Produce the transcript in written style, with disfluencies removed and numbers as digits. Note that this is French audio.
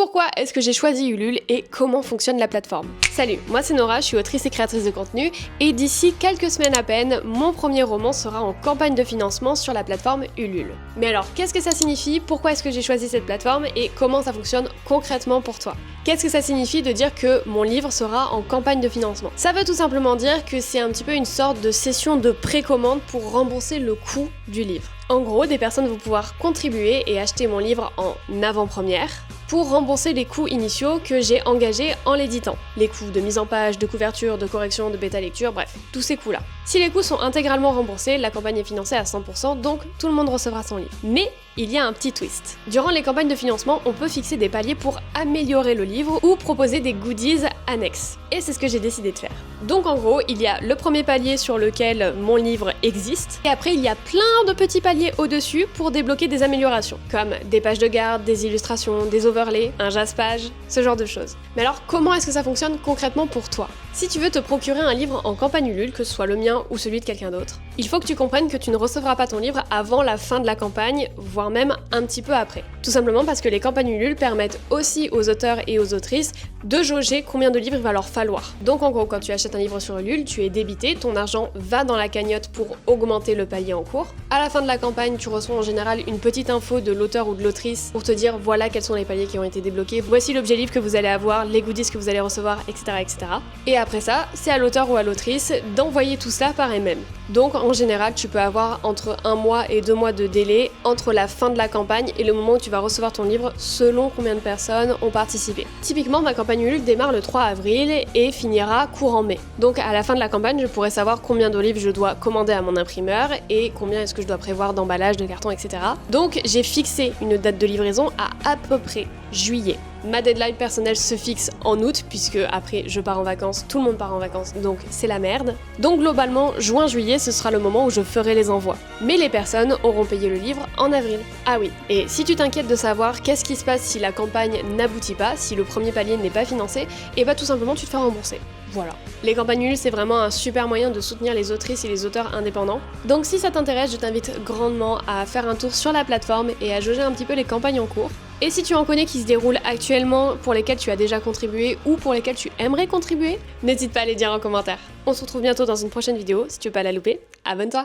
Pourquoi est-ce que j'ai choisi Ulule et comment fonctionne la plateforme? Salut, moi c'est Nora, je suis autrice et créatrice de contenu et d'ici quelques semaines à peine, mon premier roman sera en campagne de financement sur la plateforme Ulule. Mais alors, qu'est-ce que ça signifie? Pourquoi est-ce que j'ai choisi cette plateforme et comment ça fonctionne concrètement pour toi? Qu'est-ce que ça signifie de dire que mon livre sera en campagne de financement? Ça veut tout simplement dire que c'est un petit peu une sorte de session de précommande pour rembourser le coût du livre. En gros, des personnes vont pouvoir contribuer et acheter mon livre en avant-première pour rembourser les coûts initiaux que j'ai engagés en l'éditant. Les coûts de mise en page, de couverture, de correction, de bêta lecture, bref, tous ces coûts-là. Si les coûts sont intégralement remboursés, la campagne est financée à 100%, donc tout le monde recevra son livre. Mais il y a un petit twist. Durant les campagnes de financement, on peut fixer des paliers pour améliorer le livre ou proposer des goodies annexes. Et c'est ce que j'ai décidé de faire. Donc en gros, il y a le premier palier sur lequel mon livre existe, et après il y a plein de petits paliers au-dessus pour débloquer des améliorations, comme des pages de garde, des illustrations, des overlays, un jaspage, ce genre de choses. Mais alors comment est-ce que ça fonctionne concrètement pour toi? Si tu veux te procurer un livre en campagne Ulule, que ce soit le mien ou celui de quelqu'un d'autre, il faut que tu comprennes que tu ne recevras pas ton livre avant la fin de la campagne, voire même un petit peu après. Tout simplement parce que les campagnes Ulule permettent aussi aux auteurs et aux autrices de jauger combien de livres il va leur falloir. Donc en gros, quand tu achètes un livre sur Ulule, tu es débité, ton argent va dans la cagnotte pour augmenter le palier en cours. À la fin de la campagne, tu reçois en général une petite info de l'auteur ou de l'autrice pour te dire voilà quels sont les paliers qui ont été débloqués, voici l'objet livre que vous allez avoir, les goodies que vous allez recevoir, etc. etc. Et après ça, c'est à l'auteur ou à l'autrice d'envoyer tout ça par elle-même. Donc en général, tu peux avoir entre 1 mois et 2 mois de délai entre la fin de la campagne et le moment où tu vas recevoir ton livre selon combien de personnes ont participé. Typiquement, ma campagne Ulule démarre le 3 avril et finira courant mai. Donc à la fin de la campagne, je pourrai savoir combien de livres je dois commander à mon imprimeur et combien est-ce que je dois prévoir d'emballage, de carton, etc. Donc j'ai fixé une date de livraison à peu près juillet. Ma deadline personnelle se fixe en août, puisque après je pars en vacances, tout le monde part en vacances, donc c'est la merde. Donc globalement, juin-juillet, ce sera le moment où je ferai les envois. Mais les personnes auront payé le livre en avril. Ah oui, et si tu t'inquiètes de savoir qu'est-ce qui se passe si la campagne n'aboutit pas, si le premier palier n'est pas financé, et bah tout simplement tu te fais rembourser. Voilà. Les campagnes Ulule, c'est vraiment un super moyen de soutenir les autrices et les auteurs indépendants. Donc si ça t'intéresse, je t'invite grandement à faire un tour sur la plateforme et à jauger un petit peu les campagnes en cours. Et si tu en connais qui se déroulent actuellement, pour lesquelles tu as déjà contribué ou pour lesquelles tu aimerais contribuer, n'hésite pas à les dire en commentaire. On se retrouve bientôt dans une prochaine vidéo, si tu veux pas la louper, abonne-toi!